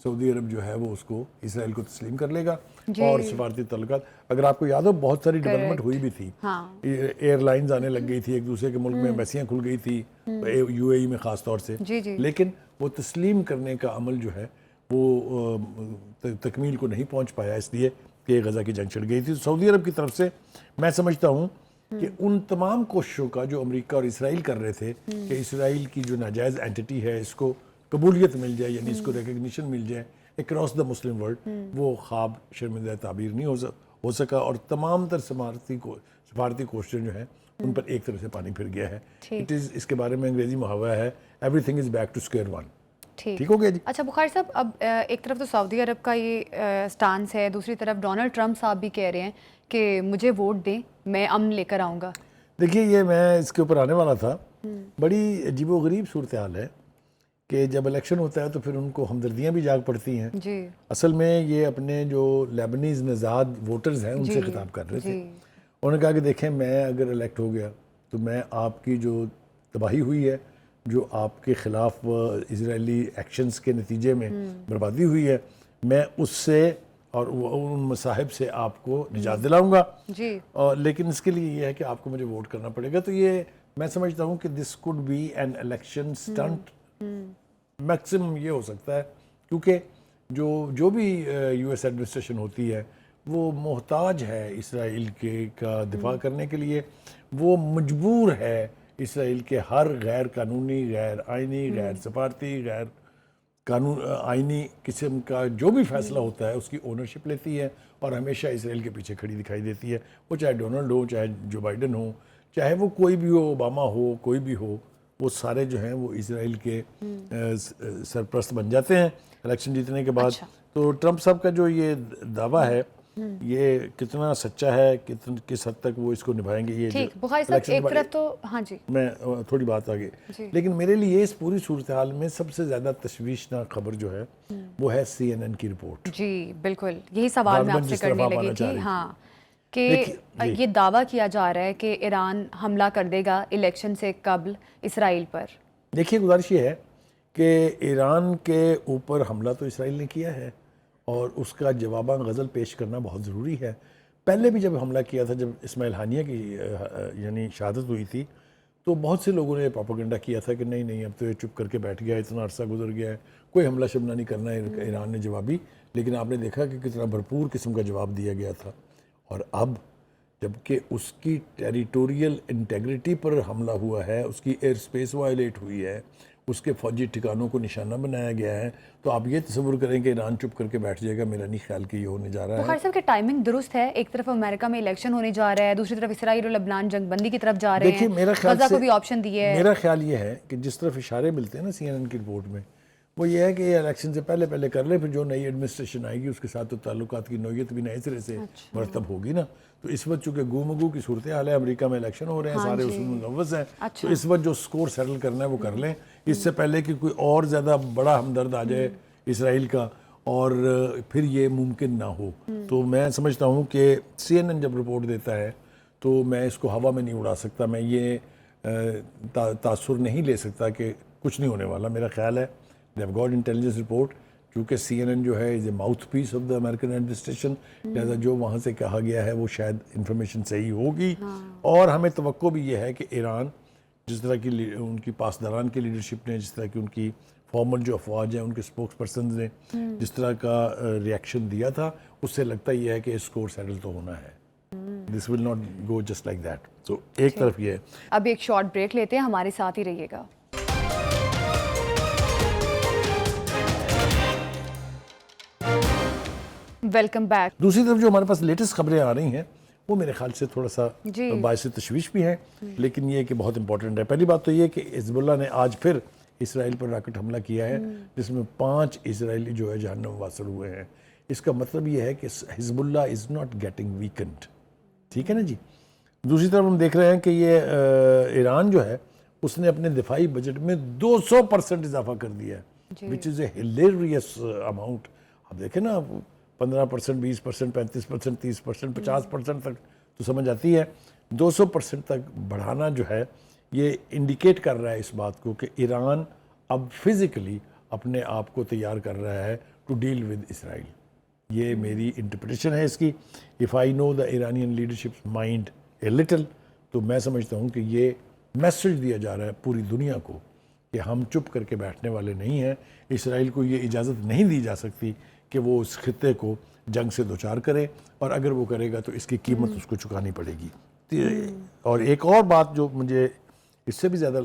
سعودی عرب جو ہے وہ اس کو اسرائیل کو تسلیم کر لے گا اور سفارتی تعلقات. اگر آپ کو یاد ہو بہت ساری ڈیولپمنٹ ہوئی بھی تھی, ایئر لائنز آنے لگ گئی تھی, ایک دوسرے کے ملک میں ایمبیسیاں کھل گئی تھی, یو اے ای میں خاص طور سے, لیکن وہ تسلیم کرنے کا عمل جو ہے وہ تکمیل کو نہیں پہنچ پایا اس لیے کہ غزہ کی جنگ چھڑ گئی تھی. سعودی عرب کی طرف سے میں سمجھتا ہوں کہ ان تمام کوششوں کا جو امریکہ اور اسرائیل کر رہے تھے کہ اسرائیل کی جو ناجائز اینٹی ہے اس کو قبولیت مل جائے, یعنی اس کو ریکگنیشن مل جائے اکراس دا مسلم ورلڈ, وہ خواب شرمندہ تعبیر نہیں ہو سکا, اور تمام تر سفارتی کوششیں جو ہیں ان پر ایک طرح سے پانی پھر گیا ہے. اس کے بارے میں انگریزی محاورہ ہے every thing is back two square one. ٹھیک ہو گیا جی. اچھا بخاری صاحب, اب ایک طرف تو سعودی عرب کا یہ سٹانس ہے, دوسری طرف ڈونلڈ ٹرمپ صاحب بھی کہہ رہے ہیں کہ مجھے ووٹ دیں, میں امن لے کر آؤں گا. دیکھیے یہ میں اس کے اوپر آنے والا تھا. بڑی عجیب و غریب صورتحال ہے کہ جب الیکشن ہوتا ہے تو پھر ان کو ہمدردیاں بھی جاگ پڑتی ہیں. اصل میں یہ اپنے جو لیبنیز نژاد ووٹرز ہیں ان سے خطاب کر رہے تھے. انہوں نے کہا کہ دیکھیں میں اگر الیکٹ ہو گیا تو میں آپ کی جو تباہی ہوئی ہے, جو آپ کے خلاف اسرائیلی ایکشنز کے نتیجے میں بربادی ہوئی ہے, میں اس سے اور ان مصاحب سے آپ کو نجات دلاؤں گا. لیکن اس کے لیے یہ ہے کہ آپ کو مجھے ووٹ کرنا پڑے گا. تو یہ میں سمجھتا ہوں کہ this could be an election stunt. Maximum یہ ہو سکتا ہے کیونکہ جو بھی یو ایس ایڈمنسٹریشن ہوتی ہے وہ محتاج ہے اسرائیل کا دفاع کرنے کے لیے. وہ مجبور ہے اسرائیل کے ہر غیر قانونی, غیر آئینی, غیر سفارتی, غیر قانون آئینی قسم کا جو بھی فیصلہ ہوتا ہے اس کی اونرشپ لیتی ہے اور ہمیشہ اسرائیل کے پیچھے کھڑی دکھائی دیتی ہے. وہ چاہے ڈونلڈ ہو, چاہے جو بائیڈن ہو, چاہے وہ کوئی بھی ہو, اوباما ہو, کوئی بھی ہو, وہ سارے جو ہیں وہ اسرائیل کے سرپرست بن جاتے ہیں الیکشن جیتنے کے بعد. تو ٹرمپ صاحب کا جو یہ دعویٰ ہے یہ کتنا سچا ہے, کس حد تک وہ اس کو نبھائیں گے, یہ ٹھیک. بخاری صاحب ایک طرف تو ہاں جی میں تھوڑی بات آگے, لیکن میرے لیے اس پوری صورتحال میں سب سے زیادہ تشویشناک خبر جو ہے وہ ہے سی این این کی رپورٹ. جی بالکل یہی سوال میں آپ سے کرنے لگی تھی. ہاں کہ یہ دعویٰ کیا جا رہا ہے کہ ایران حملہ کر دے گا الیکشن سے قبل اسرائیل پر. دیکھیے گزارش یہ ہے کہ ایران کے اوپر حملہ تو اسرائیل نے کیا ہے اور اس کا جواباً غزل پیش کرنا بہت ضروری ہے. پہلے بھی جب حملہ کیا تھا, جب اسماعیل ہانیہ کی یعنی شہادت ہوئی تھی, تو بہت سے لوگوں نے پروپیگنڈا کیا تھا کہ نہیں اب تو یہ چپ کر کے بیٹھ گیا, اتنا عرصہ گزر گیا ہے, کوئی حملہ شملہ نہیں کرنا ہے ایران نے جوابی. لیکن آپ نے دیکھا کہ کتنا بھرپور قسم کا جواب دیا گیا تھا. اور اب جبکہ اس کی ٹیریٹوریل انٹیگریٹی پر حملہ ہوا ہے, اس کی ایئر سپیس وائلیٹ ہوئی ہے, اس کے فوجی ٹھکانوں کو نشانہ بنایا گیا ہے, تو آپ یہ تصور کریں کہ ایران چپ کر کے بیٹھ جائے گا, میرا نہیں خیال کہ یہ ہونے جا رہا ہے. بخاری صاحب کہ ٹائمنگ درست ہے, ایک طرف امریکہ میں الیکشن ہونے جا رہا ہے, دوسری طرف اسرائیل اور لبنان جنگ بندی کی طرف جا رہے ہیں, غزہ کو بھی آپشن دیے ہے. میرا خیال یہ ہے کہ جس طرف اشارے ملتے ہیں نا سی این این کی رپورٹ میں, وہ یہ ہے کہ یہ الیکشن سے پہلے کر لے, پھر جو نئی ایڈمنسٹریشن آئے گی اس کے ساتھ تو تعلقات کی نوعیت بھی نئے سرے سے مرتب ہوگی نا. تو اس وقت چونکہ گو کی صورتحال ہے, امریکہ میں الیکشن ہو رہے ہیں, سارے اس میں ملوث ہیں, تو اس وقت جو سکور سیٹل کرنا ہے وہ کر لیں, اس سے پہلے کہ کوئی اور زیادہ بڑا ہمدرد آ جائے اسرائیل کا اور پھر یہ ممکن نہ ہو. تو میں سمجھتا ہوں کہ سی این این جب رپورٹ دیتا ہے تو میں اس کو ہوا میں نہیں اڑا سکتا, میں یہ تاثر نہیں لے سکتا کہ کچھ نہیں ہونے والا. میرا خیال ہے they have got intelligence report, کیونکہ سی این این جو ہے is a mouth piece of the American administration, لہذا جو وہاں سے کہا گیا ہے وہ شاید انفارمیشن صحیح ہوگی. اور ہمیں توقع بھی یہ ہے کہ ایران جس طرح کی ان کی پاسداران کی لیڈرشپ نے, جس طرح کی ان کی فارمل جو افواج ہیں, ان کے اسپوکس پرسنز نے جس طرح کا ریئیکشن دیا تھا, اس سے لگتا یہ ہے کہ اسکور سیٹل تو ہونا ہے. This will not go just like that. تو ایک طرف یہ ہے. اب ایک شارٹ بریک لیتے ہیں, ہمارے ساتھ ہی رہیے گا. Welcome back. دوسری طرف جو ہمارے پاس لیٹسٹ خبریں آ رہی ہیں وہ میرے خیال سے تھوڑا سا باعث تشویش بھی ہیں, لیکن یہ کہ بہت امپورٹنٹ ہے. پہلی بات تو یہ کہ حزب اللہ نے آج پھر اسرائیل پر راکٹ حملہ کیا ہے, جس میں 5 اسرائیلی جو ہے جہنم واصل ہوئے ہیں. اس کا مطلب یہ ہے کہ حزب اللہ از ناٹ گیٹنگ ویکنڈ. ٹھیک ہے نا جی. دوسری طرف ہم دیکھ رہے ہیں کہ یہ ایران جو ہے اس نے اپنے دفاعی بجٹ میں 200% اضافہ کر دیا ہے, وچ از اے ہلیریس اماؤنٹ. اب دیکھیں نا 15%, 20%, 35%, 30%, 50% تک تو سمجھ آتی ہے. 200% تک بڑھانا جو ہے یہ انڈیکیٹ کر رہا ہے اس بات کو کہ ایران اب فزیکلی اپنے آپ کو تیار کر رہا ہے ٹو ڈیل ود اسرائیل. یہ میری انٹرپریٹیشن ہے اس کی. If I know the Iranian leadership mind a little, تو میں سمجھتا ہوں کہ یہ میسج دیا جا رہا ہے پوری دنیا کو کہ ہم چپ کر کے بیٹھنے والے نہیں ہیں. اسرائیل کو یہ اجازت نہیں دی جا سکتی کہ وہ اس خطے کو جنگ سے دوچار کرے, اور اگر وہ کرے گا تو اس کی قیمت اس کو چکانی پڑے گی. اور ایک اور بات جو مجھے اس سے بھی زیادہ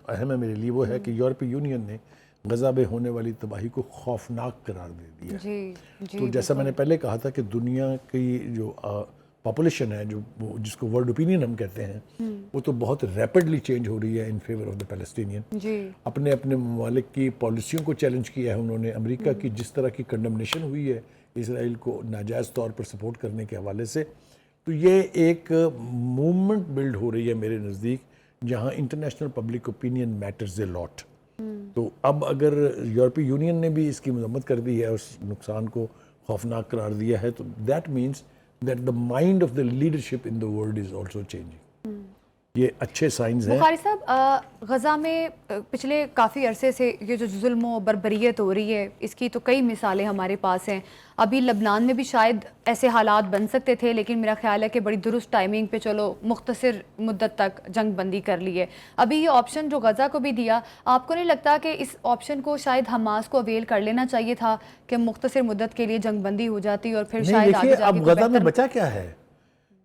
اہم ہے میرے لیے, وہ ہے کہ یورپی یونین نے غزہ میں ہونے والی تباہی کو خوفناک قرار دے دیا. تو جیسا میں نے پہلے کہا تھا کہ دنیا کی جو پاپولیشن ہے, جو جس کو ورلڈ اوپینین ہم کہتے ہیں, وہ تو بہت ریپڈلی چینج ہو رہی ہے in favour of the Palestinian. اپنے اپنے ممالک کی پالیسیوں کو چیلنج کیا ہے انہوں نے. امریکہ کی جس طرح کی کنڈمنیشن ہوئی ہے اسرائیل کو ناجائز طور پر سپورٹ کرنے کے حوالے سے, تو یہ ایک موومنٹ بلڈ ہو رہی ہے میرے نزدیک, جہاں انٹرنیشنل پبلک اوپینین میٹرز اے لاٹ. تو اب اگر یورپی یونین نے بھی اس کی مذمت کر دی ہے, اس نقصان کو خوفناک قرار دیا ہے, تو that means that the mind of the leadership in the world is also changing. یہ اچھے سائنز ہیں. بخاری صاحب, غزہ میں پچھلے کافی عرصے سے یہ جو ظلم و بربریت ہو رہی ہے, اس کی تو کئی مثالیں ہمارے پاس ہیں. ابھی لبنان میں بھی شاید ایسے حالات بن سکتے تھے, لیکن میرا خیال ہے کہ بڑی درست ٹائمنگ پہ چلو مختصر مدت تک جنگ بندی کر لی ہے. ابھی یہ آپشن جو غزہ کو بھی دیا, آپ کو نہیں لگتا کہ اس آپشن کو شاید حماس کو اویل کر لینا چاہیے تھا کہ مختصر مدت کے لیے جنگ بندی ہو جاتی اور پھر شاید آگے جا کے اب غزہ میں بچا کیا ہے؟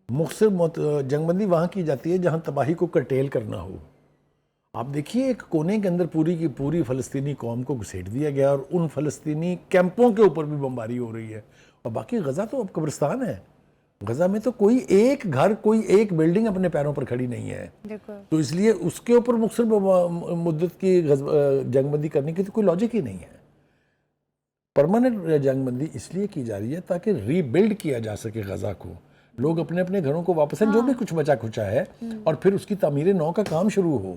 مختصر جنگ بندی وہاں کی جاتی ہے جہاں تباہی کو کرٹیل کرنا ہو. آپ دیکھیے ایک کونے کے اندر پوری کی پوری فلسطینی قوم کو گھسیٹ دیا گیا, اور ان فلسطینی کیمپوں کے اوپر بھی بمباری ہو رہی ہے, اور باقی غزہ تو اب قبرستان ہے. غزہ میں تو کوئی ایک گھر, کوئی ایک بلڈنگ اپنے پیروں پر کھڑی نہیں ہے. تو اس لیے اس کے اوپر مختصر مدت کی جنگ بندی کرنے کی تو کوئی لاجک ہی نہیں ہے. پرماننٹ جنگ بندی اس لیے کی جا رہی ہے تاکہ ری بلڈ کیا جا سکے غزہ کو, لوگ اپنے اپنے گھروں کو واپس ہیں جو بھی کچھ بچا کھچا ہے, اور پھر اس کی تعمیر نو کا کام شروع ہو.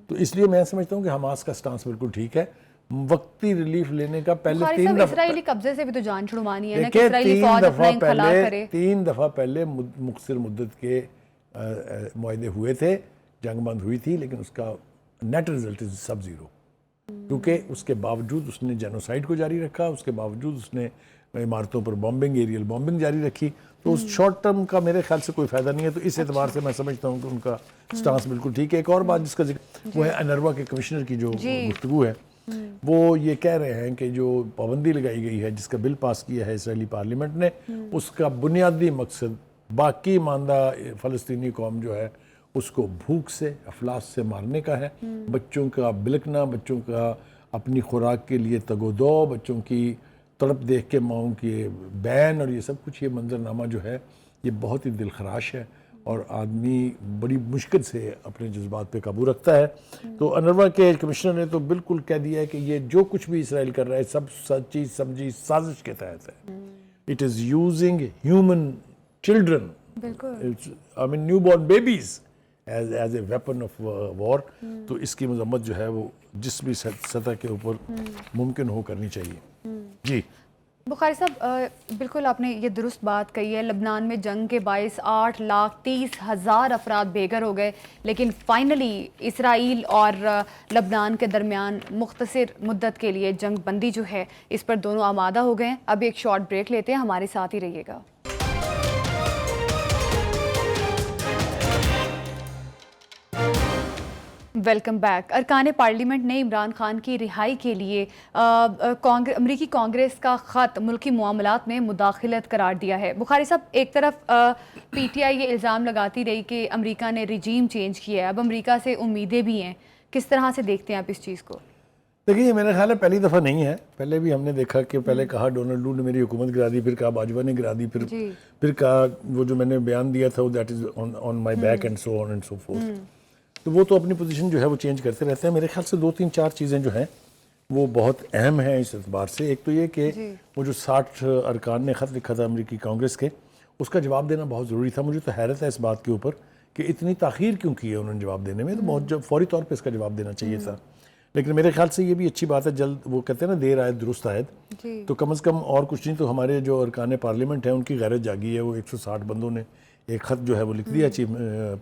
تو اس لیے میں سمجھتا ہوں کہ حماس کا سٹانس بالکل ٹھیک ہے. وقتی ریلیف لینے کا پہلے اسرائیلی قبضے سے بھی تو جان چھڑوانی ہے نا کہ اسرائیلی فوج اپنا انخلا کرے. 3 دفعہ پہلے مختصر مدت کے معاہدے ہوئے تھے, جنگ بند ہوئی تھی, لیکن اس کا نیٹ رزلٹ سب زیرو, کیونکہ اس کے باوجود اس نے جینوسائیڈ کو جاری رکھا, اس کے باوجود اس نے عمارتوں پر بامبنگ, ایریل بامبنگ جاری رکھی. تو اس شارٹ ٹرم کا میرے خیال سے کوئی فائدہ نہیں ہے. تو اس اعتبار سے میں سمجھتا ہوں کہ ان کا سٹانس بالکل ٹھیک ہے. ایک اور بات جس کا ذکر, وہ ہے انروا کے کمشنر کی جو گفتگو ہے, وہ یہ کہہ رہے ہیں کہ جو پابندی لگائی گئی ہے, جس کا بل پاس کیا ہے اسرائیلی پارلیمنٹ نے, اس کا بنیادی مقصد باقی ماندہ فلسطینی قوم جو ہے اس کو بھوک سے, افلاس سے مارنے کا ہے. بچوں کا بلکنا, بچوں کا اپنی خوراک کے لیے تگ و دو, بچوں کی تڑپ دیکھ کے ماؤں کی بین, اور یہ سب کچھ, یہ منظرنامہ جو ہے یہ بہت ہی دلخراش ہے, اور آدمی بڑی مشکل سے اپنے جذبات پہ قابو رکھتا ہے. تو انروا کے کمشنر نے تو بالکل کہہ دیا ہے کہ یہ جو کچھ بھی اسرائیل کر رہا ہے سب سچی سمجھی سازش کے تحت ہے. It is using human children, I mean newborn babies as a weapon of war. تو اس کی مذمت جو ہے وہ جس بھی سطح کے اوپر ممکن ہو کرنی چاہیے. جی بخاری صاحب, بالکل آپ نے یہ درست بات کہی ہے. لبنان میں جنگ کے باعث 8,30,000 افراد بے گھر ہو گئے, لیکن فائنلی اسرائیل اور لبنان کے درمیان مختصر مدت کے لیے جنگ بندی جو ہے اس پر دونوں آمادہ ہو گئے ہیں. اب ایک شارٹ بریک لیتے ہیں, ہمارے ساتھ ہی رہیے گا. Welcome back. ارکان پارلیمنٹ نے عمران خان کی رہائی کے لیے امریکی کانگریس کا خط ملکی معاملات میں مداخلت قرار دیا ہے. بخاری صاحب, ایک طرف پی ٹی آئی یہ الزام لگاتی رہی کہ امریکہ نے رجیم چینج کیا ہے, اب امریکہ سے امیدیں بھی ہیں. کس طرح سے دیکھتے ہیں آپ اس چیز کو؟ دیکھیے, میرا خیال ہے پہلی دفعہ نہیں ہے. پہلے بھی ہم نے دیکھا کہ پہلے کہا ڈونلڈ نے میری حکومت گرا دی, پھر کہا باجوہ نے گرا دی, پھر کہا وہ جو میں نے بیان دیا تھا that is on my back and so on and so forth. تو وہ تو اپنی پوزیشن جو ہے وہ چینج کرتے رہتے ہیں. میرے خیال سے 2-3-4 چیزیں جو ہیں وہ بہت اہم ہیں اس اعتبار سے. ایک تو یہ کہ وہ جو 60 ارکان نے خط لکھا تھا امریکی کانگریس کے, اس کا جواب دینا بہت ضروری تھا. مجھے تو حیرت ہے اس بات کے اوپر کہ اتنی تاخیر کیوں کی ہے انہوں نے جواب دینے میں. تو بہت فوری طور پہ اس کا جواب دینا چاہیے تھا. لیکن میرے خیال سے یہ بھی اچھی بات ہے, جلد وہ کہتے ہیں نا دیر آئے درست آئے. تو کم از کم اور کچھ نہیں تو ہمارے جو ارکان پارلیمنٹ ہیں ان کی غیرت جاگی ہے. وہ 160 بندوں نے ایک خط جو ہے وہ لکھ دیا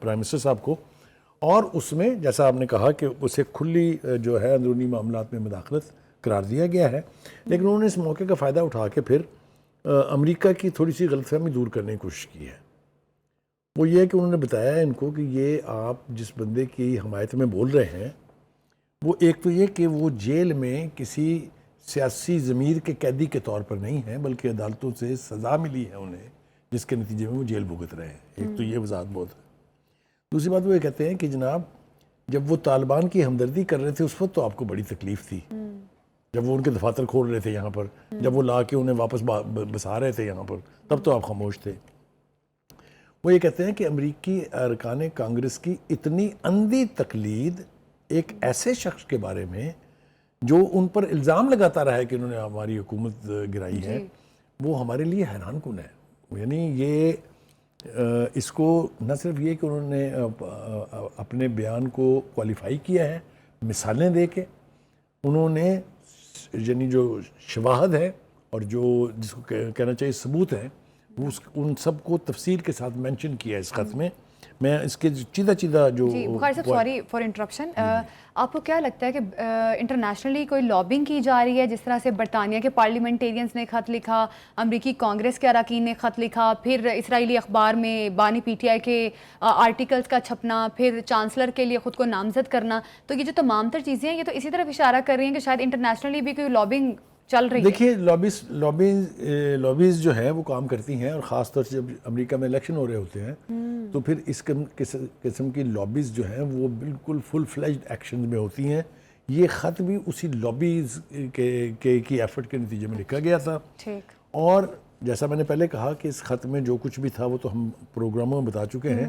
پرائم منسٹر صاحب کو, اور اس میں جیسا آپ نے کہا کہ اسے کھلی جو ہے اندرونی معاملات میں مداخلت قرار دیا گیا ہے، لیکن انہوں نے اس موقع کا فائدہ اٹھا کے پھر امریکہ کی تھوڑی سی غلط فہمی دور کرنے کی کوشش کی ہے۔ وہ یہ ہے کہ انہوں نے بتایا ان کو کہ یہ آپ جس بندے کی حمایت میں بول رہے ہیں وہ ایک تو یہ کہ وہ جیل میں کسی سیاسی ضمیر کے قیدی کے طور پر نہیں ہیں، بلکہ عدالتوں سے سزا ملی ہے انہیں جس کے نتیجے میں وہ جیل بھگت رہے ہیں۔ ایک تو یہ وضاحت بہت ہے۔ دوسری بات وہ یہ کہتے ہیں کہ جناب جب وہ طالبان کی ہمدردی کر رہے تھے اس وقت تو آپ کو بڑی تکلیف تھی، جب وہ ان کے دفاتر کھول رہے تھے یہاں پر، جب وہ لا کے انہیں واپس بسا رہے تھے یہاں پر، تب تو آپ خاموش تھے۔ وہ یہ کہتے ہیں کہ امریکی ارکان کانگریس کی اتنی اندھی تقلید ایک ایسے شخص کے بارے میں جو ان پر الزام لگاتا رہا ہے کہ انہوں نے ہماری حکومت گرائی ہے، وہ ہمارے لیے حیران کن ہے۔ یعنی یہ اس کو نہ صرف یہ کہ انہوں نے اپنے بیان کو کوالیفائی کیا ہے مثالیں دے کے، انہوں نے یعنی جو شواہد ہے اور جو جس کو کہنا چاہیے ثبوت ہے وہ ان سب کو تفصیل کے ساتھ مینشن کیا ہے اس خط میں۔ میں اس کے چیدہ جو بخاری صاحب سوری فار انٹرپشن، آپ کو کیا لگتا ہے کہ انٹرنیشنلی کوئی لابنگ کی جا رہی ہے؟ جس طرح سے برطانیہ کے پارلیمنٹیرینز نے خط لکھا، امریکی کانگریس کے اراکین نے خط لکھا، پھر اسرائیلی اخبار میں بانی پی ٹی آئی کے آرٹیکلز کا چھپنا، پھر چانسلر کے لیے خود کو نامزد کرنا، تو یہ جو تمام تر چیزیں ہیں یہ تو اسی طرف اشارہ کر رہی ہیں کہ شاید انٹرنیشنلی بھی کوئی لابنگ چل رہی ہے۔ دیکھیے لابیز جو ہے وہ کام کرتی ہیں، اور خاص طور سے جب امریکہ میں الیکشن ہو رہے ہوتے ہیں تو پھر اس قسم کی لابیز جو ہیں وہ بالکل فل فلیجڈ ایکشن میں ہوتی ہیں۔ یہ خط بھی اسی لابیز کی ایفرٹ کے نتیجے میں لکھا گیا تھا، اور جیسا میں نے پہلے کہا کہ اس خط میں جو کچھ بھی تھا وہ تو ہم پروگراموں میں بتا چکے ہیں،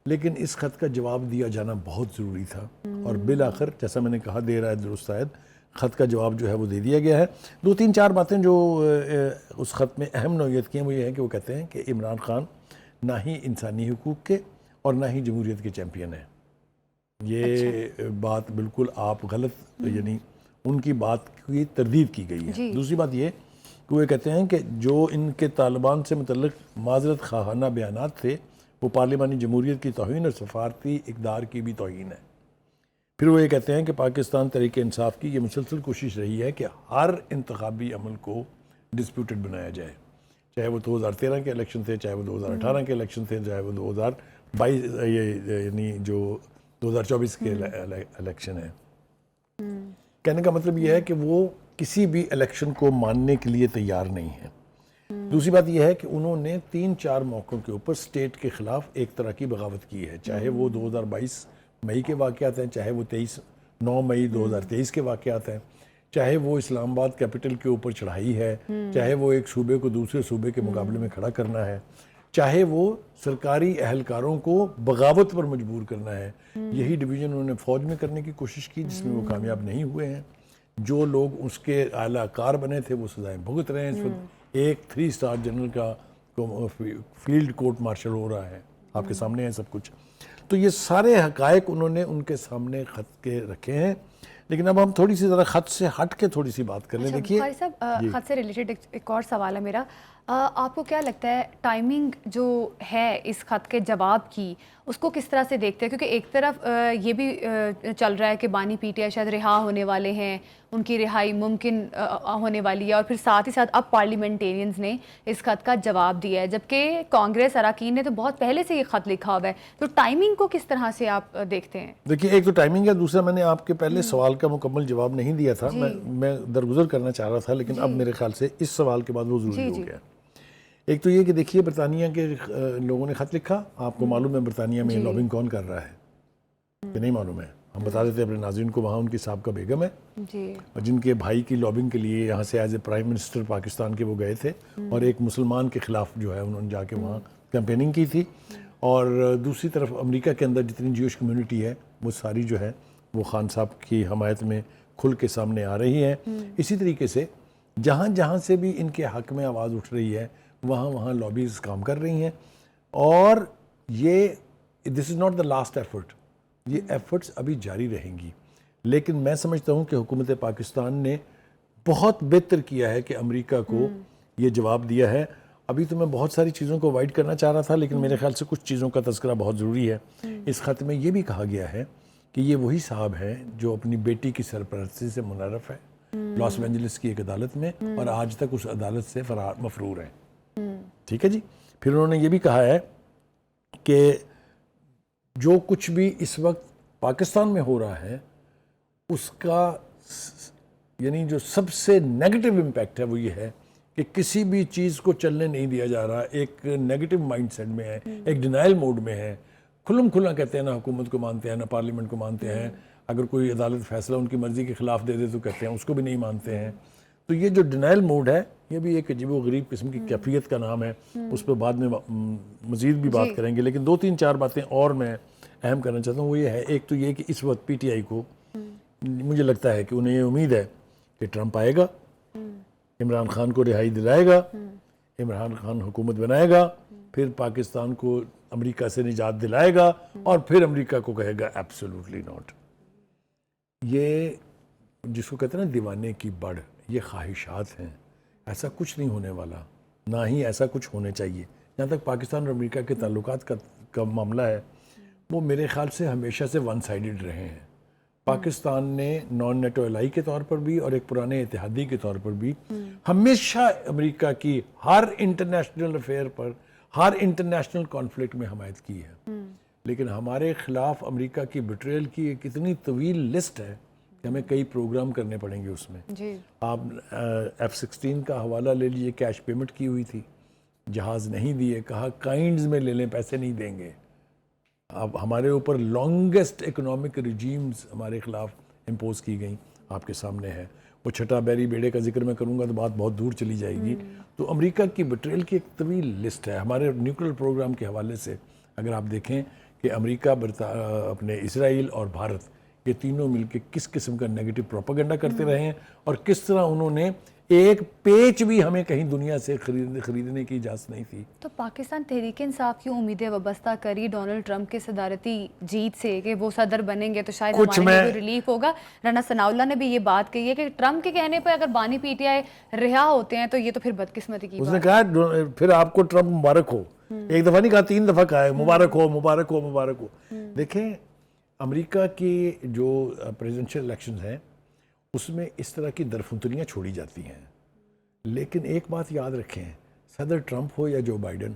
لیکن اس خط کا جواب دیا جانا بہت ضروری تھا، اور بالآخر جیسا میں نے کہا دیر آئے درست آئے، خط کا جواب جو ہے وہ دے دیا گیا ہے۔ 2-3-4 باتیں جو اس خط میں اہم نوعیت کی ہیں وہ یہ ہے کہ وہ کہتے ہیں کہ عمران خان نہ ہی انسانی حقوق کے اور نہ ہی جمہوریت کے چیمپئن ہیں۔ یہ بات بالکل آپ غلط، یعنی ان کی بات کی تردید کی گئی ہے۔ دوسری بات یہ کہ وہ کہتے ہیں کہ جو ان کے طالبان سے متعلق معذرت خواہانہ بیانات تھے وہ پارلیمانی جمہوریت کی توہین اور سفارتی اقدار کی بھی توہین ہے۔ پھر وہ یہ کہتے ہیں کہ پاکستان تحریک انصاف کی یہ مسلسل کوشش رہی ہے کہ ہر انتخابی عمل کو ڈسپیوٹڈ بنایا جائے، چاہے وہ 2013 کے الیکشن تھے، چاہے وہ 2018 کے الیکشن تھے، چاہے وہ 2022 یعنی جو 2024 کے الیکشن ہے۔ کہنے کا مطلب یہ ہے کہ وہ کسی بھی الیکشن کو ماننے کے لیے تیار نہیں ہے۔ دوسری بات یہ ہے کہ انہوں نے 3-4 موقعوں کے اوپر سٹیٹ کے خلاف ایک طرح کی بغاوت کی ہے، چاہے وہ 2022 مئی کے واقعات ہیں، چاہے وہ 9 مئی 2023 کے واقعات ہیں، چاہے وہ اسلام آباد کیپٹل کے اوپر چڑھائی ہے، چاہے وہ ایک صوبے کو دوسرے صوبے کے مقابلے میں کھڑا کرنا ہے، چاہے وہ سرکاری اہلکاروں کو بغاوت پر مجبور کرنا ہے۔ یہی ڈویژن انہوں نے فوج میں کرنے کی کوشش کی جس میں وہ کامیاب نہیں ہوئے ہیں۔ جو لوگ اس کے اعلیٰ کار بنے تھے وہ سزائیں بھگت رہے ہیں اس وقت۔ ایک 3 اسٹار جنرل کا فیلڈ کورٹ مارشل ہو رہا ہے، آپ کے سامنے ہے سب کچھ۔ تو یہ سارے حقائق انہوں نے ان کے سامنے خط کے رکھے ہیں، لیکن اب ہم تھوڑی سی ذرا خط سے ہٹ کے تھوڑی سی بات کر لیں۔ دیکھیے بخاری صاحب، خط سے ریلیٹڈ ایک اور سوال ہے میرا، آپ کو کیا لگتا ہے ٹائمنگ جو ہے اس خط کے جواب کی اس کو کس طرح سے دیکھتے ہیں؟ کیونکہ ایک طرف یہ بھی چل رہا ہے کہ بانی پی ٹی آئی شاید رہا ہونے والے ہیں، ان کی رہائی ممکن ہونے والی ہے، اور پھر ساتھ ہی ساتھ اب پارلیمنٹیرینز نے اس خط کا جواب دیا ہے، جبکہ کانگریس اراکین نے تو بہت پہلے سے یہ خط لکھا ہوا ہے، تو ٹائمنگ کو کس طرح سے آپ دیکھتے ہیں؟ دیکھیے ایک تو ٹائمنگ ہے، دوسرا میں نے آپ کے پہلے سوال کا مکمل جواب نہیں دیا تھا، میں درگزر کرنا چاہ رہا تھا، لیکن اب میرے خیال سے اس سوال کے بعد وہ ضروری ہو گیا۔ ایک تو یہ کہ دیکھیے برطانیہ کے لوگوں نے خط لکھا، آپ کو معلوم ہے برطانیہ میں لابنگ کون کر رہا ہے کہ نہیں معلوم ہے؟ ہم بتا دیتے ہیں اپنے ناظرین کو، وہاں ان کی سابقہ بیگم ہے اور جن کے بھائی کی لابنگ کے لیے یہاں سے as a prime minister Pakistan کے وہ گئے تھے، اور ایک مسلمان کے خلاف جو ہے انہوں نے جا کے وہاں کیمپیننگ کی تھی، اور دوسری طرف امریکہ کے اندر جتنی جیوش کمیونٹی ہے وہ ساری جو ہے وہ خان صاحب کی حمایت میں کھل کے سامنے آ رہی ہے۔ اسی طریقے سے جہاں جہاں سے بھی ان کے حق میں آواز اٹھ رہی ہے وہاں لابیز کام کر رہی ہیں، اور یہ this is not the last effort, یہ ایفرٹس ابھی جاری رہیں گی۔ لیکن میں سمجھتا ہوں کہ حکومت پاکستان نے بہت بہتر کیا ہے کہ امریکہ کو یہ جواب دیا ہے۔ ابھی تو میں بہت ساری چیزوں کو اوائڈ کرنا چاہ رہا تھا، لیکن میرے خیال سے کچھ چیزوں کا تذکرہ بہت ضروری ہے۔ اس خط میں یہ بھی کہا گیا ہے کہ یہ وہی صاحب ہے جو اپنی بیٹی کی سرپرستی سے منعرف ہے، لاس اینجلس کی ایک عدالت میں، اور آج تک اس عدالت سے مفرور ہیں. ٹھیک ہے جی. پھر انہوں نے یہ بھی کہا ہے کہ جو کچھ بھی اس وقت پاکستان میں ہو رہا ہے اس کا یعنی جو سب سے نیگیٹو امپیکٹ ہے وہ یہ ہے کہ کسی بھی چیز کو چلنے نہیں دیا جا رہا، ایک نیگیٹو مائنڈ سیٹ میں ہے، ایک ڈینائل موڈ میں ہے. کھلم کھلا کہتے ہیں نہ حکومت کو مانتے ہیں نہ پارلیمنٹ کو مانتے ہیں. اگر کوئی عدالت فیصلہ ان کی مرضی کے خلاف دے دے تو کہتے ہیں اس کو بھی نہیں مانتے ہیں. تو یہ جو ڈینائل موڈ ہے یہ بھی ایک عجیب و غریب قسم کی کیفیت کا نام ہے. اس پہ بعد میں مزید بھی بات کریں گے، لیکن 2-3-4 باتیں اور میں اہم کرنا چاہتا ہوں. وہ یہ ہے، ایک تو یہ کہ اس وقت پی ٹی آئی کو مجھے لگتا ہے کہ انہیں یہ امید ہے کہ ٹرمپ آئے گا، عمران خان کو رہائی دلائے گا، عمران خان حکومت بنائے گا، پھر پاکستان کو امریکہ سے نجات دلائے گا، اور پھر امریکہ کو کہے گا ایبسولوٹلی ناٹ. یہ جس کو کہتے ہیں نا دیوانے کی بڑھ، یہ خواہشات ہیں. ایسا کچھ نہیں ہونے والا، نہ ہی ایسا کچھ ہونے چاہیے. جہاں تک پاکستان اور امریکہ کے تعلقات کا معاملہ ہے، وہ میرے خیال سے ہمیشہ سے ون سائیڈڈ رہے ہیں. پاکستان نے نان نیٹو الائی کے طور پر بھی اور ایک پرانے اتحادی کے طور پر بھی ہمیشہ امریکہ کی ہر انٹرنیشنل افیئر پر، ہر انٹرنیشنل کانفلکٹ میں حمایت کی ہے. لیکن ہمارے خلاف امریکہ کی بٹریل کی ایک اتنی طویل لسٹ ہے کہ ہمیں کئی پروگرام کرنے پڑیں گے اس میں. آپ F-16 کا حوالہ لے لیجئے، کیش پیمنٹ کی ہوئی تھی، جہاز نہیں دیے، کہا کائنڈز میں لے لیں، پیسے نہیں دیں گے. اب ہمارے اوپر لانگسٹ اکنامک ریجیمز ہمارے خلاف امپوز کی گئیں، آپ کے سامنے ہے. وہ چھٹا بیری بیڑے کا ذکر میں کروں گا تو بات بہت دور چلی جائے گی. تو امریکہ کی بٹریل کی ایک طویل لسٹ ہے. ہمارے نیوکلیر پروگرام کے حوالے سے اگر آپ دیکھیں کہ امریکہ، اپنے اسرائیل اور بھارت، یہ تینوں مل کے کس قسم کا نیگیٹو پروپیگنڈا کرتے رہے ہیں، اور کس طرح انہوں نے ایک پیچ بھی ہمیں کہیں دنیا سے خریدنے کی اجازت نہیں تھی. تو پاکستان تحریک انصاف کی امیدیں وابستہ کری ڈونلڈ ٹرمپ کے صدارتی جیت سے کہ وہ صدر بنیں گے تو شاید ہمارے لیے ریلیف ہوگا. رانا ثناء اللہ نے بھی یہ بات کہی ہے کہ ٹرمپ کے کہنے پہ اگر بانی پی ٹی آئی رہا ہوتے ہیں تو یہ تو پھر بدقسمتی کی بات. اس نے کہا پھر آپ کو ٹرمپ مبارک ہو. ایک دفعہ نہیں کہا، 3 دفعہ کہا ہے مبارک ہو مبارک ہو مبارک ہو. دیکھیں امریکہ کی جو پریزیڈنشل الیکشنز ہیں اس میں اس طرح کی درفتریاں چھوڑی جاتی ہیں، لیکن ایک بات یاد رکھیں، صدر ٹرمپ ہو یا جو بائیڈن،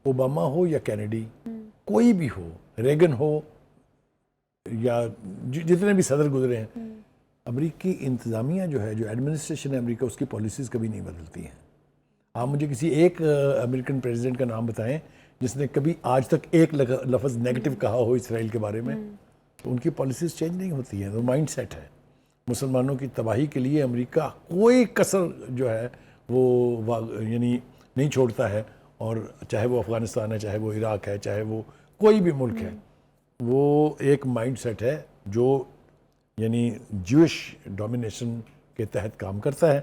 اوباما ہو یا کینیڈی، کوئی بھی ہو، ریگن ہو یا جتنے بھی صدر گزرے ہیں، امریکی انتظامیہ جو ہے، جو ایڈمنسٹریشن ہے امریکہ، اس کی پالیسیز کبھی نہیں بدلتی ہیں. آپ مجھے کسی ایک امریکن پریزیڈنٹ کا نام بتائیں جس نے کبھی آج تک ایک لفظ نیگیٹو کہا ہو اسرائیل کے بارے میں. تو ان کی پالیسیز چینج نہیں ہوتی ہیں. وہ مائنڈ سیٹ ہے. مسلمانوں کی تباہی کے لیے امریکہ کوئی کسر جو ہے وہ یعنی نہیں چھوڑتا ہے، اور چاہے وہ افغانستان ہے، چاہے وہ عراق ہے، چاہے وہ کوئی بھی ملک ہے، وہ ایک مائنڈ سیٹ ہے جو یعنی جوش ڈومینیشن کے تحت کام کرتا ہے.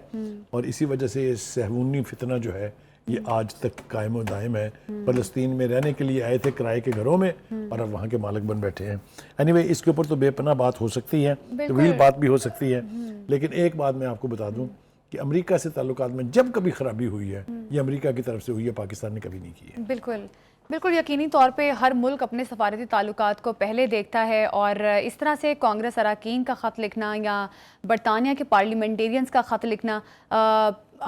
اور اسی وجہ سے یہ صہیونی فتنہ جو ہے یہ آج تک قائم و دائم ہے. فلسطین میں رہنے کے لیے آئے تھے کرائے کے گھروں میں، اور اب وہاں کے مالک بن بیٹھے ہیں. اینی اس کے اوپر تو بے پناہ بات ہو سکتی ہے، طویل بات بھی ہو سکتی ہے، لیکن ایک بات میں آپ کو بتا دوں کہ امریکہ سے تعلقات میں جب کبھی خرابی ہوئی ہے یہ امریکہ کی طرف سے ہوئی ہے، پاکستان نے کبھی نہیں کی ہے. بالکل بالکل یقینی طور پہ ہر ملک اپنے سفارتی تعلقات کو پہلے دیکھتا ہے، اور اس طرح سے کانگریس اراکین کا خط لکھنا یا برطانیہ کے پارلیمنٹیرینز کا خط لکھنا،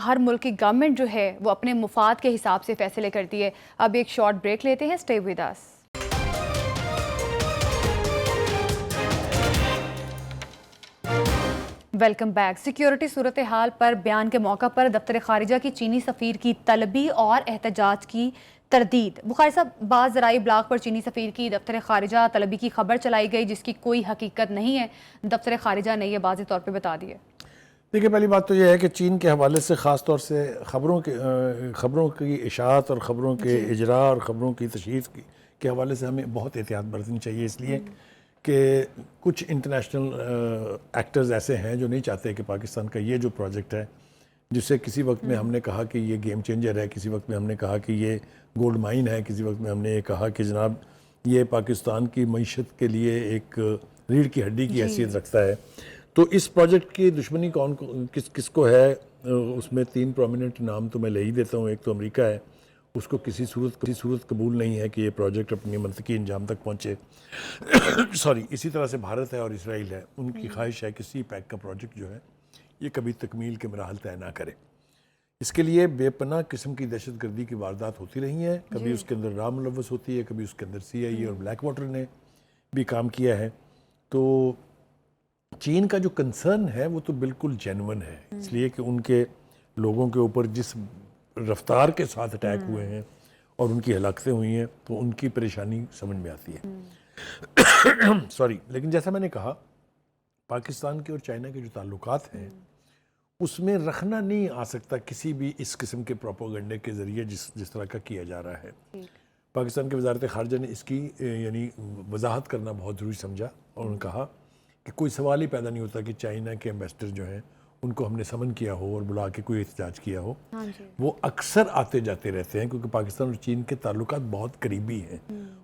ہر ملک کی گورنمنٹ جو ہے وہ اپنے مفاد کے حساب سے فیصلے کرتی ہے. اب ایک شارٹ بریک لیتے ہیں. Stay with us. Welcome back. Security صورتحال پر بیان کے موقع پر دفتر خارجہ کی چینی سفیر کی طلبی اور احتجاج کی تردید. بخاری صاحب، بعض ذرائع ابلاغ پر چینی سفیر کی دفتر خارجہ طلبی کی خبر چلائی گئی جس کی کوئی حقیقت نہیں ہے. دفتر خارجہ نے یہ واضح طور پہ بتا دیا. دیکھیں، پہلی بات تو یہ ہے کہ چین کے حوالے سے خاص طور سے خبروں کی اشاعت اور خبروں کے اجراء اور خبروں کی تشہیر کے حوالے سے ہمیں بہت احتیاط برتنی چاہیے، اس لیے کہ کچھ انٹرنیشنل ایکٹرز ایسے ہیں جو نہیں چاہتے کہ پاکستان کا یہ جو پروجیکٹ ہے، جس سے کسی وقت میں ہم نے کہا کہ یہ گیم چینجر ہے، کسی وقت میں ہم نے کہا کہ یہ گولڈ مائن ہے، کسی وقت میں ہم نے یہ کہا کہ جناب یہ پاکستان کی معیشت کے لیے ایک ریڑھ کی ہڈی کی حیثیت رکھتا ہے. تو اس پروجیکٹ کی دشمنی کس کو ہے، اس میں 3 پرومیننٹ نام تو میں لے ہی دیتا ہوں. ایک تو امریکہ ہے، اس کو کسی صورت قبول نہیں ہے کہ یہ پروجیکٹ اپنی منطقی انجام تک پہنچے. اسی طرح سے بھارت ہے اور اسرائیل ہے، ان کی خواہش ہے کہ سی پیک کا پروجیکٹ جو ہے یہ کبھی تکمیل کے مراحل طے نہ کرے. اس کے لیے بے پناہ قسم کی دہشت گردی کی واردات ہوتی رہی ہیں. کبھی اس کے اندر را ملوث ہوتی ہے, کبھی اس کے اندر CIA اور بلیک واٹر نے بھی کام کیا ہے. تو چین کا جو کنسرن ہے وہ تو بالکل جینون ہے, اس لیے کہ ان کے لوگوں کے اوپر جس رفتار کے ساتھ اٹیک ہوئے ہیں اور ان کی ہلاکتیں ہوئی ہیں تو ان کی پریشانی سمجھ میں آتی ہے. سوری, لیکن جیسا میں نے کہا پاکستان کے اور چائنا کے جو تعلقات ہیں اس میں رکھنا نہیں آ سکتا کسی بھی اس قسم کے پروپیگنڈے کے ذریعے جس طرح کا کیا جا رہا ہے. پاکستان کی وزارت خارجہ نے اس کی یعنی وضاحت کرنا بہت ضروری سمجھا اور انہوں نے کہا کہ کوئی سوال ہی پیدا نہیں ہوتا کہ چائنا کے ایمبیسڈر جو ہیں ان کو ہم نے سمن کیا ہو اور بلا کے کوئی احتجاج کیا ہو. وہ اکثر آتے جاتے رہتے ہیں کیونکہ پاکستان اور چین کے تعلقات بہت قریبی ہیں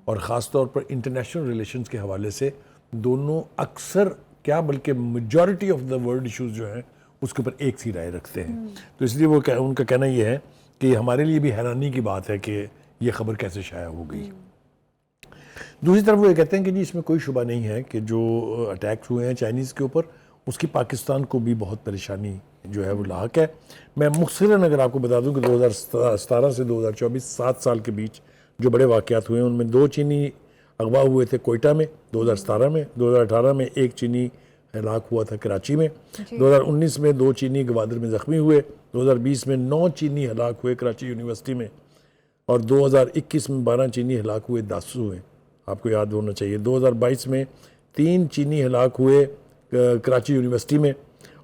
اور خاص طور پر انٹرنیشنل ریلیشنز کے حوالے سے دونوں اکثر کیا بلکہ majority of the world issues جو ہیں اس کے اوپر ایک سی رائے رکھتے ہیں. تو اس لیے وہ ان کا کہنا یہ ہے کہ ہمارے لیے بھی حیرانی کی بات ہے کہ یہ خبر کیسے شائع ہو گئی. دوسری طرف وہ یہ کہتے ہیں کہ جی اس میں کوئی شبہ نہیں ہے کہ جو اٹیکس ہوئے ہیں چائنیز کے اوپر اس کی پاکستان کو بھی بہت پریشانی جو ہے وہ لاحق ہے. میں مختصراً اگر آپ کو بتا دوں کہ 2017 سے 2024 7 سال کے بیچ جو بڑے واقعات ہوئے ہیں ان میں 2 چینی اغوا ہوئے تھے کوئٹہ میں 2017 میں, 2018 میں 1 چینی ہلاک ہوا تھا کراچی میں, 2019 میں 2 چینی گوادر میں زخمی ہوئے, 2020 میں 9 چینی ہلاک ہوئے کراچی یونیورسٹی میں اور 2021 میں 12 چینی ہلاک ہوئے داسو میں. آپ کو یاد ہونا چاہیے 2022 میں 3 چینی ہلاک ہوئے کراچی یونیورسٹی میں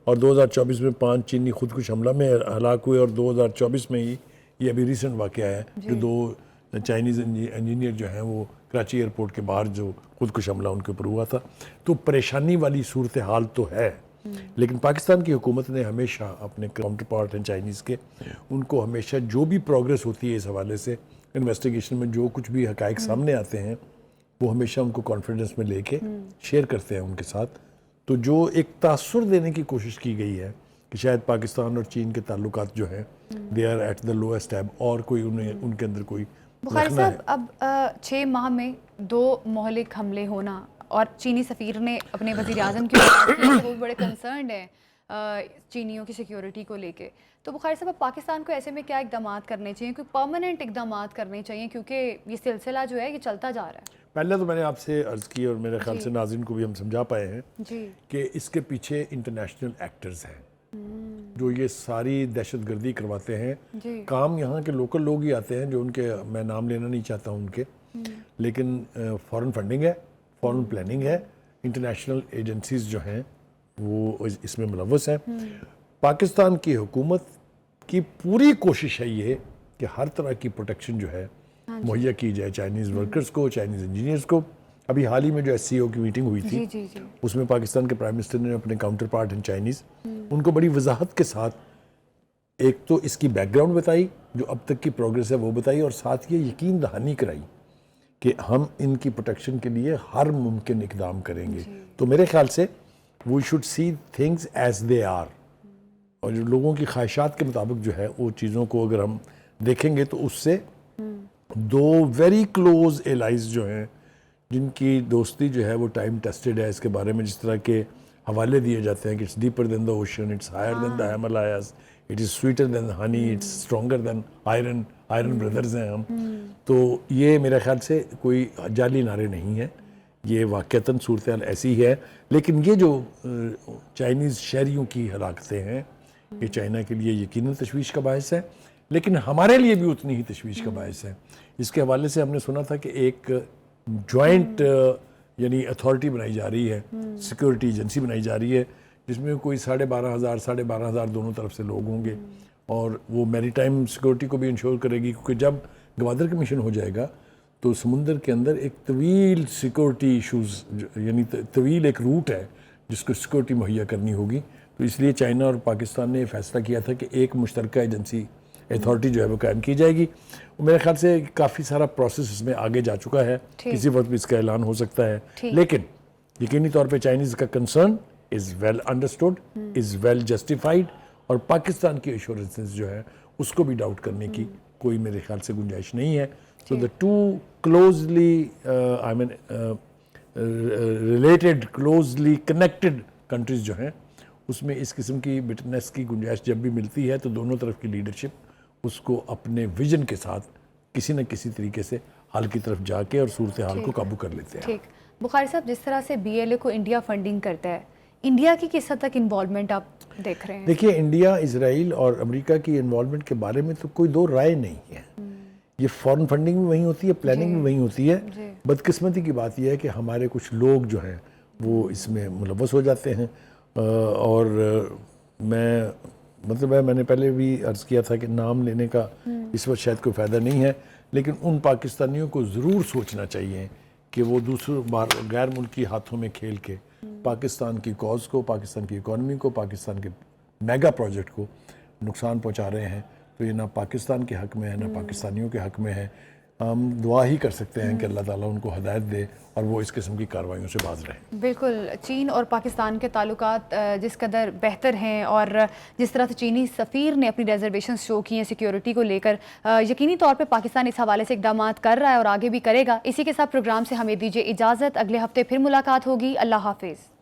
اور 2024 میں 5 چینی خودکش حملہ میں ہلاک ہوئے اور 2024 میں ہی یہ ابھی ریسنٹ واقعہ ہے جو 2 چائنیز انجینئر جو ہیں وہ کراچی ایئرپورٹ کے باہر جو خودکش حملہ ان کے اوپر ہوا تھا. تو پریشانی والی صورتحال تو ہے, لیکن پاکستان کی حکومت نے ہمیشہ اپنے کاؤنٹر پارٹ ہیں چائنیز کے, ان کو ہمیشہ جو بھی پروگریس ہوتی ہے اس حوالے سے انویسٹیگیشن میں جو کچھ بھی حقائق سامنے آتے ہیں وہ ہمیشہ ان کو کانفیڈنس میں لے کے شیئر کرتے ہیں ان کے ساتھ. تو جو ایک تاثر دینے کی کوشش کی گئی ہے کہ شاید پاکستان اور چین کے تعلقات جو ہیں they are at the lowest ایب اور کوئی ان کے اندر کوئی بخاری صاحب, اب 6 ماہ میں 2 مہلک حملے ہونا اور چینی سفیر نے اپنے وزیر اعظم کی وہ بڑے کنسرنڈ ہیں چینیوں کی سیکیورٹی کو لے کے. تو بخاری صاحب پاکستان کو ایسے میں کیا اقدامات کرنے چاہیے, کوئی پرماننٹ اقدامات کرنے چاہیے کیونکہ یہ سلسلہ جو ہے یہ چلتا جا رہا ہے؟ پہلے تو میں نے آپ سے عرض کی اور میرے خیال سے ناظرین کو بھی ہم سمجھا پائے ہیں کہ اس کے پیچھے انٹرنیشنل ایکٹرز ہیں جو یہ ساری دہشت گردی کرواتے ہیں. کام یہاں کے لوکل لوگ ہی آتے ہیں جو ان کے, میں نام لینا نہیں چاہتا ہوں ان کے, لیکن فورن فنڈنگ ہے, فورن پلاننگ ہے, انٹرنیشنل ایجنسیز جو ہیں وہ اس میں ملوث ہیں. پاکستان کی حکومت کی پوری کوشش ہے یہ کہ ہر طرح کی پروٹیکشن جو ہے مہیا کی جائے چائنیز ورکرز کو, چائنیز انجینئرز کو. ابھی حال ہی میں جو SCO کی میٹنگ ہوئی تھی اس میں پاکستان کے پرائم منسٹر نے اپنے کاؤنٹر پارٹ ہیں چائنیز ان کو بڑی وضاحت کے ساتھ ایک تو اس کی بیک گراؤنڈ بتائی, جو اب تک کی پروگریس ہے وہ بتائی, اور ساتھ یہ یقین دہانی کرائی کہ ہم ان کی پروٹیکشن کے لیے ہر ممکن اقدام کریں گے. تو میرے خیال سے we should see things as they are, اور جو لوگوں کی خواہشات کے مطابق جو ہے وہ چیزوں کو اگر ہم دیکھیں گے تو اس سے 2 ویری کلوز ایلائز جو ہیں جن کی دوستی جو ہے وہ ٹائم ٹیسٹڈ ہے, اس کے بارے میں جس طرح کے حوالے دیے جاتے ہیں کہ it's deeper than the ocean, it's higher than the Himalayas, it is sweeter than honey, it's stronger than iron, iron brothers ہیں ہم. تو یہ میرے خیال سے کوئی جعلی نعرے نہیں ہیں, یہ واقعتاً صورتحال ایسی ہے. لیکن یہ جو چائنیز شہریوں کی ہلاکتیں ہیں یہ چائنا کے لیے یقیناً تشویش کا باعث ہے, لیکن ہمارے لیے بھی اتنی ہی تشویش کا باعث ہے. اس کے حوالے سے ہم نے سنا تھا کہ ایک جوائنٹ یعنی اتھارٹی بنائی جا رہی ہے, سیکورٹی ایجنسی بنائی جا رہی ہے جس میں کوئی 12,500 دونوں طرف سے لوگ ہوں گے, اور وہ میری ٹائم سیکورٹی کو بھی انشور کرے گی, کیونکہ جب گوادر کا مشن ہو جائے گا تو سمندر کے اندر ایک طویل سیکورٹی ایشوز یعنی طویل ایک روٹ ہے جس کو سیکورٹی مہیا کرنی ہوگی. تو اس لیے چائنا اور پاکستان نے فیصلہ کیا تھا کہ ایک مشترکہ ایجنسی اتھارٹی جو ہے وہ قائم کی جائے گی. میرے خیال سے کافی سارا پروسیس اس میں آگے جا چکا ہے, کسی وقت بھی اس کا اعلان ہو سکتا ہے, لیکن یقینی طور پہ چائنیز کا concern is well understood, is well justified, اور پاکستان کی ایشورنسز جو ہے اس کو بھی ڈاؤٹ کرنے کی کوئی میرے خیال سے گنجائش نہیں ہے. سو دا 2 کلوزلی آئی مین ریلیٹڈ, کلوزلی کنیکٹڈ کنٹریز جو ہیں اس میں اس قسم کی بٹنس کی گنجائش جب بھی ملتی ہے تو دونوں طرف کی لیڈرشپ اس کو اپنے ویژن کے ساتھ کسی نہ کسی طریقے سے حل کی طرف جا کے اور صورتحال کو قابو کر لیتے ہیں. ٹھیک. بخاری صاحب، جس طرح سے بی ایل اے کو انڈیا فنڈنگ کرتا ہے، انڈیا کی کس حد تک انوالومنٹ آپ دیکھ رہے ہیں؟ دیکھیے، انڈیا، اسرائیل اور امریکہ کی انوالومنٹ کے بارے میں تو کوئی دو رائے نہیں ہے. یہ فورن فنڈنگ بھی وہیں ہوتی ہے، پلاننگ بھی وہیں ہوتی ہے. بدقسمتی کی بات یہ ہے کہ ہمارے کچھ لوگ جو ہیں وہ اس میں ملوث ہو جاتے ہیں. اور میں نے پہلے بھی عرض کیا تھا کہ نام لینے کا اس وقت شاید کوئی فائدہ نہیں ہے، لیکن ان پاکستانیوں کو ضرور سوچنا چاہیے کہ وہ دوسرے غیر ملکی ہاتھوں میں کھیل کے پاکستان کی کاز کو، پاکستان کی اکانومی کو، پاکستان کے میگا پروجیکٹ کو نقصان پہنچا رہے ہیں. تو یہ نہ پاکستان کے حق میں ہے، نہ پاکستانیوں کے حق میں ہے. ہم دعا ہی کر سکتے ہیں کہ اللہ تعالیٰ ان کو ہدایت دے اور وہ اس قسم کی کارروائیوں سے باز رہیں. بالکل. چین اور پاکستان کے تعلقات جس قدر بہتر ہیں اور جس طرح سے چینی سفیر نے اپنی ریزرویشنز شو کی ہیں سیکیورٹی کو لے کر، یقینی طور پہ پاکستان اس حوالے سے اقدامات کر رہا ہے اور آگے بھی کرے گا. اسی کے ساتھ پروگرام سے ہمیں دیجیے اجازت. اگلے ہفتے پھر ملاقات ہوگی. اللہ حافظ.